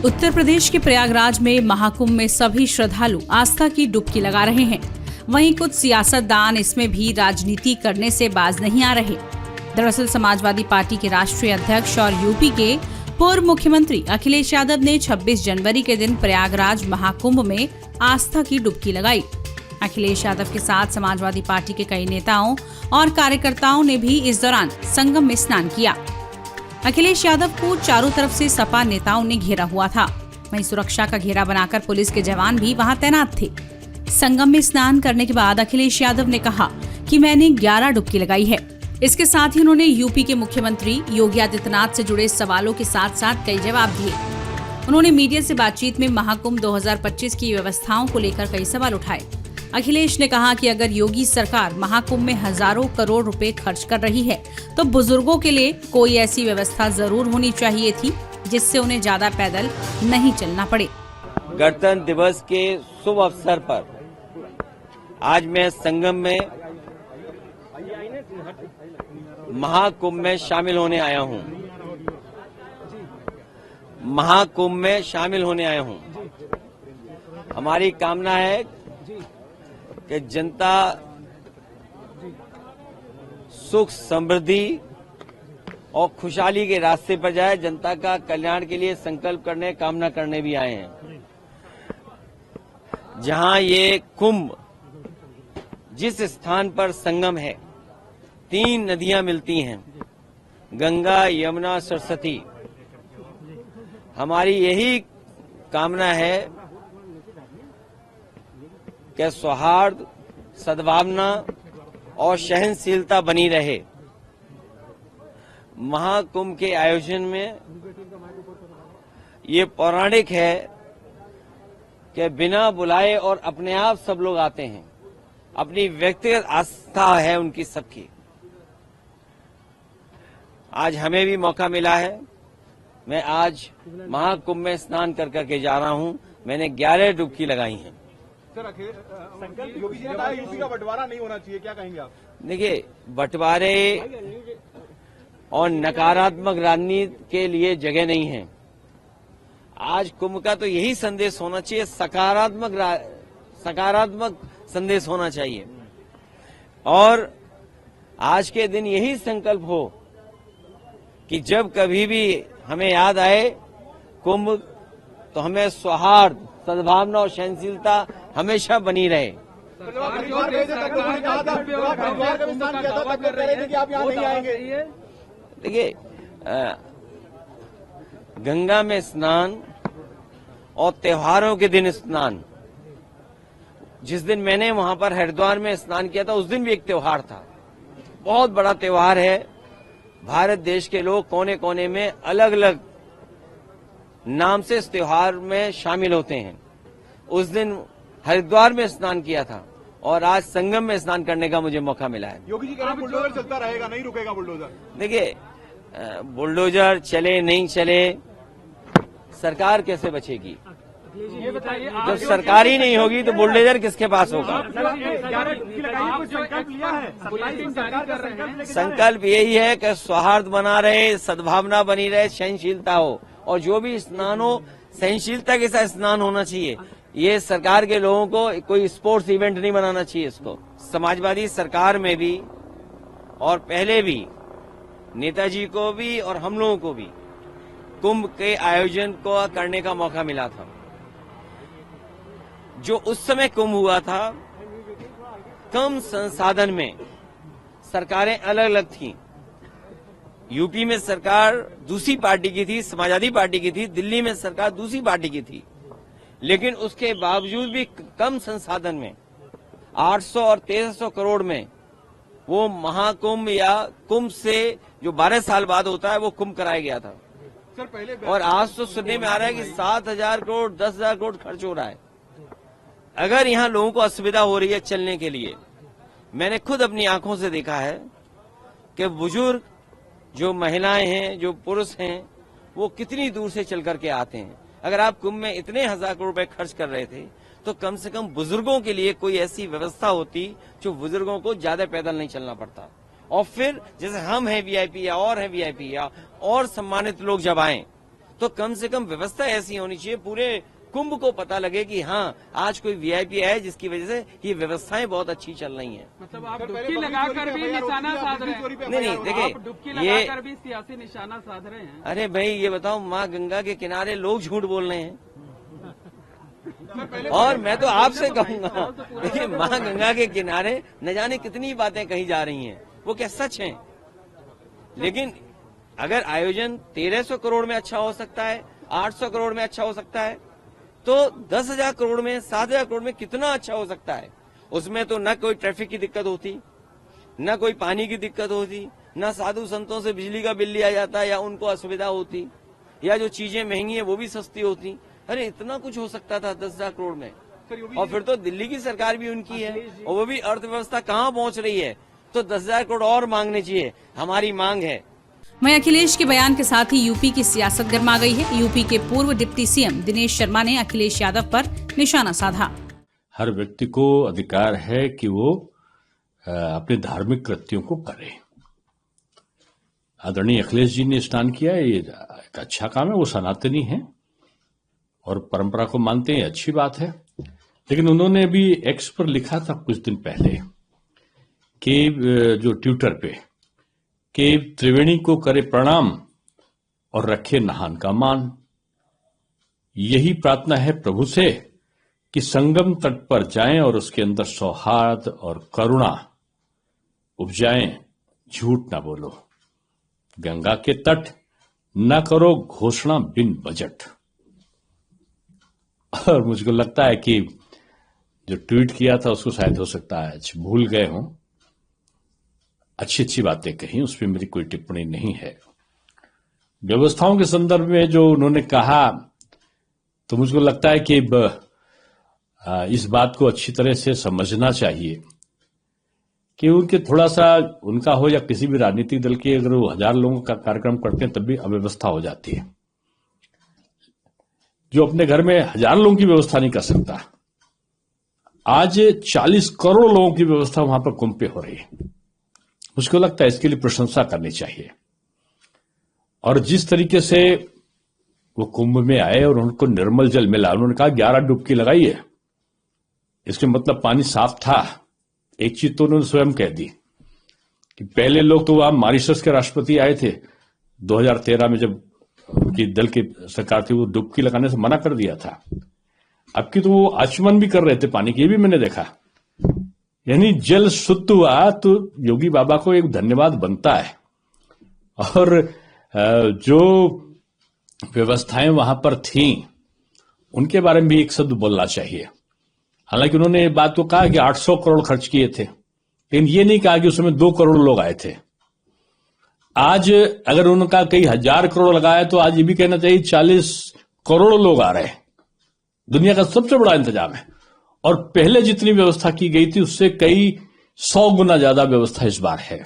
उत्तर प्रदेश के प्रयागराज में महाकुंभ में सभी श्रद्धालु आस्था की डुबकी लगा रहे हैं। वहीं कुछ सियासतदान इसमें भी राजनीति करने से बाज नहीं आ रहे। दरअसल समाजवादी पार्टी के राष्ट्रीय अध्यक्ष और यूपी के पूर्व मुख्यमंत्री अखिलेश यादव ने 26 जनवरी के दिन प्रयागराज महाकुंभ में आस्था की डुबकी लगाई। अखिलेश यादव के साथ समाजवादी पार्टी के कई नेताओं और कार्यकर्ताओं ने भी इस दौरान संगम में स्नान किया। अखिलेश यादव को चारों तरफ से सपा नेताओं ने घेरा हुआ था। वहीं सुरक्षा का घेरा बनाकर पुलिस के जवान भी वहां तैनात थे। संगम में स्नान करने के बाद अखिलेश यादव ने कहा कि मैंने 11 डुबकी लगाई है। इसके साथ ही उन्होंने यूपी के मुख्यमंत्री योगी आदित्यनाथ से जुड़े सवालों के साथ साथ कई जवाब दिए। उन्होंने मीडिया से बातचीत में महाकुंभ 2025 की व्यवस्थाओं को लेकर कई सवाल उठाए। अखिलेश ने कहा कि अगर योगी सरकार महाकुंभ में हजारों करोड़ रुपए खर्च कर रही है तो बुजुर्गों के लिए कोई ऐसी व्यवस्था जरूर होनी चाहिए थी जिससे उन्हें ज्यादा पैदल नहीं चलना पड़े। गणतंत्र दिवस के शुभ अवसर पर आज मैं संगम में महाकुंभ में शामिल होने आया हूं। महाकुंभ में शामिल होने आया हूं। हमारी कामना है कि जनता सुख समृद्धि और खुशहाली के रास्ते पर जाए। जनता का कल्याण के लिए संकल्प करने, कामना करने भी आए हैं। जहां ये कुंभ, जिस स्थान पर संगम है, 3 नदियां मिलती हैं, गंगा, यमुना, सरस्वती। हमारी यही कामना है कि सौहार्द, सद्भावना और सहनशीलता बनी रहे। महाकुंभ के आयोजन में ये पौराणिक है कि बिना बुलाए और अपने आप सब लोग आते हैं। अपनी व्यक्तिगत आस्था है उनकी सबकी। आज हमें भी मौका मिला है। मैं आज महाकुंभ में स्नान कर करके जा रहा हूं। मैंने 11 डुबकी लगाई हैं। सर, योगी जी ने कहा यूपी का बंटवारा नहीं होना चाहिए, क्या कहेंगे आप? देखिए, बंटवारे और नकारात्मक राजनीति के लिए जगह नहीं है। आज कुंभ का तो यही संदेश होना चाहिए, सकारात्मक संदेश होना चाहिए। और आज के दिन यही संकल्प हो कि जब कभी भी हमें याद आए कुंभ, तो हमें सौहार्द, सद्भावना और सहनशीलता हमेशा बनी रहे। देखिए, गंगा में स्नान और त्योहारों के दिन स्नान, जिस दिन मैंने वहां पर हरिद्वार में स्नान किया था उस दिन भी एक त्योहार था। बहुत बड़ा त्योहार है। भारत देश के लोग कोने कोने में अलग अलग नाम से इस त्योहार में शामिल होते हैं। उस दिन हरिद्वार में स्नान किया था और आज संगम में स्नान करने का मुझे मौका मिला है। योगी जी कह रहे हैं बुलडोजर चलता रहेगा, नहीं रुकेगा बुलडोजर। देखिए, बुलडोजर चले नहीं चले, सरकार कैसे बचेगी? ये बताइए, जब सरकार ही नहीं होगी तो बुलडोजर किसके पास होगा? संकल्प यही है कि सौहार्द बना रहे, सद्भावना बनी रहे, सहनशीलता हो, और जो भी स्नान हो सहनशीलता के साथ स्नान होना चाहिए। ये सरकार के लोगों को कोई स्पोर्ट्स इवेंट नहीं बनाना चाहिए इसको। समाजवादी सरकार में भी और पहले भी नेताजी को भी और हम लोगों को भी कुंभ के आयोजन को करने का मौका मिला था। जो उस समय कुंभ हुआ था, कम संसाधन में सरकारें अलग अलग थीं। यूपी में सरकार दूसरी पार्टी की थी, समाजवादी पार्टी की थी। दिल्ली में सरकार दूसरी पार्टी की थी। लेकिन उसके बावजूद भी कम संसाधन में 800 और 1300 करोड़ में वो महाकुंभ या कुंभ से जो 12 साल बाद होता है वो कुंभ कराया गया था। सर, पहले और आज तो सुनने में आ रहा है कि 7,000 करोड़ 10,000 करोड़ खर्च हो रहा है। अगर यहाँ लोगों को असुविधा हो रही है चलने के लिए, मैंने खुद अपनी आंखों से देखा है कि बुजुर्ग, जो महिलाएं हैं, जो पुरुष हैं, वो कितनी दूर से चल करके आते हैं। अगर आप कुंभ में इतने 1,000 करोड़ रुपए खर्च कर रहे थे तो कम से कम बुजुर्गों के लिए कोई ऐसी व्यवस्था होती जो बुजुर्गों को ज्यादा पैदल नहीं चलना पड़ता। और फिर जैसे हम हैं वीआईपी या और हैं वीआईपी या और सम्मानित लोग जब आए तो कम से कम व्यवस्था ऐसी होनी चाहिए, पूरे कुंभ को पता लगे कि हाँ आज कोई वीआईपी है जिसकी वजह से ये व्यवस्थाएं बहुत अच्छी चल रही हैं। मतलब आप डुबकी लगाकर भी निशाना साध रहे हैं? नहीं देखिए, डुबकी ये लगाकर भी सियासी निशाना साध रहे हैं। अरे भाई ये बताओ, माँ गंगा के किनारे लोग झूठ बोल रहे हैं। और मैं तो आपसे कहूंगा, देखिए माँ गंगा के किनारे न जाने कितनी बातें कही जा रही हैं, वो क्या सच हैं? लेकिन अगर आयोजन 1300 करोड़ में अच्छा हो सकता है, 800 करोड़ में अच्छा हो सकता है, तो 10,000 करोड़ में, 7,000 करोड़ में कितना अच्छा हो सकता है। उसमें तो न कोई ट्रैफिक की दिक्कत होती, न कोई पानी की दिक्कत होती, न साधु संतों से बिजली का बिल लिया जाता या उनको असुविधा होती, या जो चीजें महंगी है वो भी सस्ती होती। अरे इतना कुछ हो सकता था 10,000 करोड़ में। और फिर तो दिल्ली की सरकार भी उनकी है और वो भी अर्थव्यवस्था कहाँ पहुंच रही है, तो 10,000 करोड़ और मांगने चाहिए, हमारी मांग है। वहीं अखिलेश के बयान के साथ ही यूपी की सियासत गर्मा गई है। यूपी के पूर्व डिप्टी सीएम दिनेश शर्मा ने अखिलेश यादव पर निशाना साधा। हर व्यक्ति को अधिकार है कि वो अपने धार्मिक कृत्यों को करे। आदरणीय अखिलेश जी ने स्नान किया, ये एक अच्छा काम है, वो सनातनी है और परंपरा को मानते हैं, अच्छी बात है। लेकिन उन्होंने भी एक्स पर लिखा था कुछ दिन पहले कि जो ट्विटर पे कि त्रिवेणी को करे प्रणाम और रखे नहान का मान। यही प्रार्थना है प्रभु से कि संगम तट पर जाएं और उसके अंदर सौहार्द और करुणा उपजाएं, झूठ ना बोलो। गंगा के तट न करो घोषणा बिन बजट। और मुझको लगता है कि जो ट्वीट किया था उसको शायद हो सकता है भूल गए हों। अच्छी बातें कही, उसमें मेरी कोई टिप्पणी नहीं है। व्यवस्थाओं के संदर्भ में जो उन्होंने कहा, तो मुझको लगता है कि इस बात को अच्छी तरह से समझना चाहिए कि उनके थोड़ा सा उनका हो या किसी भी राजनीतिक दल के, अगर वो 1000 लोगों का कार्यक्रम करते हैं तब भी अव्यवस्था हो जाती है। जो अपने घर में 1000 लोगों की व्यवस्था नहीं कर सकता, आज 40 करोड़ लोगों की व्यवस्था वहां पर कुंभ पे हो रही है। मुझको लगता है इसके लिए प्रशंसा करनी चाहिए। और जिस तरीके से वो कुंभ में आए और उनको निर्मल जल मिला, उन्होंने कहा 11 डुबकी लगाई है, इसके मतलब पानी साफ था। एक चीज तो उन्होंने स्वयं कह दी कि पहले लोग तो वहां मॉरिशस के राष्ट्रपति आए थे 2013 में, जब उनकी दल की सरकार थी, वो डुबकी लगाने से मना कर दिया था। अब की तो वो आचमन भी कर रहे थे पानी की, ये भी मैंने देखा। यानी जल शुद्ध हुआ तो योगी बाबा को एक धन्यवाद बनता है। और जो व्यवस्थाएं वहां पर थीं उनके बारे में भी एक शब्द बोलना चाहिए। हालांकि उन्होंने इस बात को कहा कि 800 करोड़ खर्च किए थे, लेकिन ये नहीं कहा कि उसमें 2 करोड़ लोग आए थे। आज अगर उनका कई 1000 करोड़ लगाया तो आज ये भी कहना चाहिए 40 करोड़ लोग आ रहे हैं। दुनिया का सबसे बड़ा इंतजाम है और पहले जितनी व्यवस्था की गई थी उससे कई 100 गुना ज्यादा व्यवस्था इस बार है।